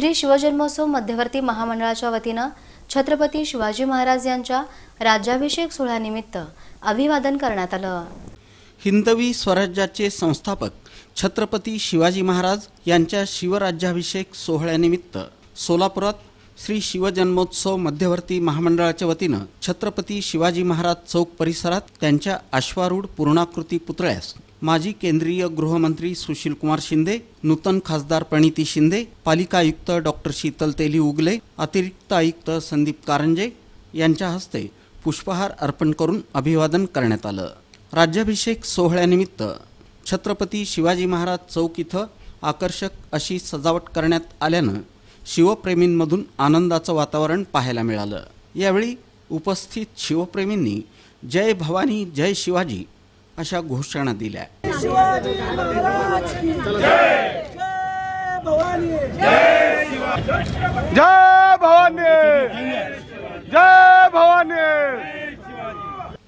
श्री शिवजन्मोत्सव मध्यवर्ती महामंडळाच्या वतीनं छत्रपती शिवाजी महाराज यांच्या राज्याभिषेक सोहळ्यानिमित्त अभिवादन करण्यात आलं। हिंदवी स्वराज्याचे संस्थापक छत्रपती शिवाजी महाराज यांच्या शिवराज्याभिषेक सोहळ्यानिमित्त सोलापुरात श्री शिवजन्मोत्सव मध्यवर्ती महामंडळाच्या वतीनं छत्रपती शिवाजी महाराज चौक परिसरात त्यांच्या अश्वारूढ पूर्णाकृती पुतळ्यास माजी केंद्रीय गृहमंत्री सुशील कुमार शिंदे, नूतन खासदार प्रणिती शिंदे, पालिका आयुक्त डॉक्टर शीतल तेली उगले, अतिरिक्त आयुक्त संदीप कारंजे यांच्या हस्ते पुष्पहार अर्पण करून अभिवादन करण्यात आलं। राज्याभिषेक सोहळ्यानिमित्त छत्रपती शिवाजी महाराज चौक इथं आकर्षक अशी सजावट करण्यात आल्यानं शिवप्रेमींमधून आनंदाचं वातावरण पाहायला मिळालं। यावेळी उपस्थित शिवप्रेमींनी जय भवानी जय शिवाजी अशा घोषणा दिल्या। शिवाजी महाराज की जय, जय भवानी जय शिवाजी, जय भवानी जय भवानी।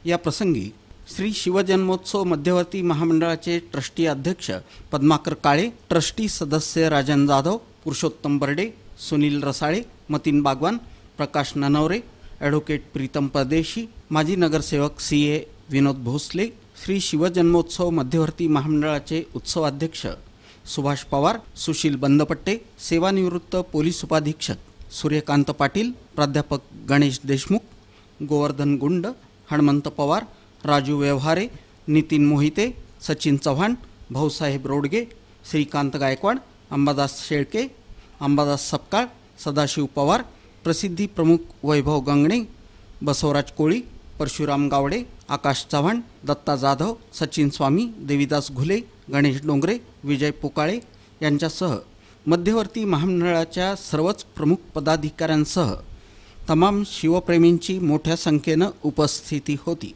या प्रसंगी श्री शिवजन्मोत्सव मध्यवर्ती महामंडळाचे ट्रस्टी अध्यक्ष पद्माकर काळे, ट्रस्टी सदस्य राजन जाधव, पुरुषोत्तम बर्डे, सुनील रसाळे, मतीन बागवान, प्रकाश ननवरे, ॲडव्होकेट प्रीतम परदेशी, माजी नगरसेवक CA विनोद भोसले, श्री शिवजन्मोत्सव मध्यवर्ती महामंडळाचे उत्सवाध्यक्ष सुभाष पवार, सुशील बंदपट्टे, सेवानिवृत्त पोलीस उपाधीक्षक सूर्यकांत पाटील, प्राध्यापक गणेश देशमुख, गोवर्धन गुंड, हनुमंत पवार, राजू व्यवहारे, नितीन मोहिते, सचिन चव्हाण, भाऊसाहेब रोडगे, श्रीकांत गायकवाड, अंबादास शेळके, अंबादास सपकाळ, सदाशिव पवार, प्रसिद्धी प्रमुख वैभव गंगणे, बसवराज कोळी, परशुराम गावडे, आकाश चव्हाण, दत्ता जाधव, सचिन स्वामी, देवीदास घुले, गणेश डोंगरे, विजय पोकाळे यांच्यासह मध्यवर्ती महामंडळाच्या सर्वच प्रमुख पदाधिकाऱ्यांसह तमाम शिवप्रेमींची मोठ्या संख्येनं उपस्थिती होती।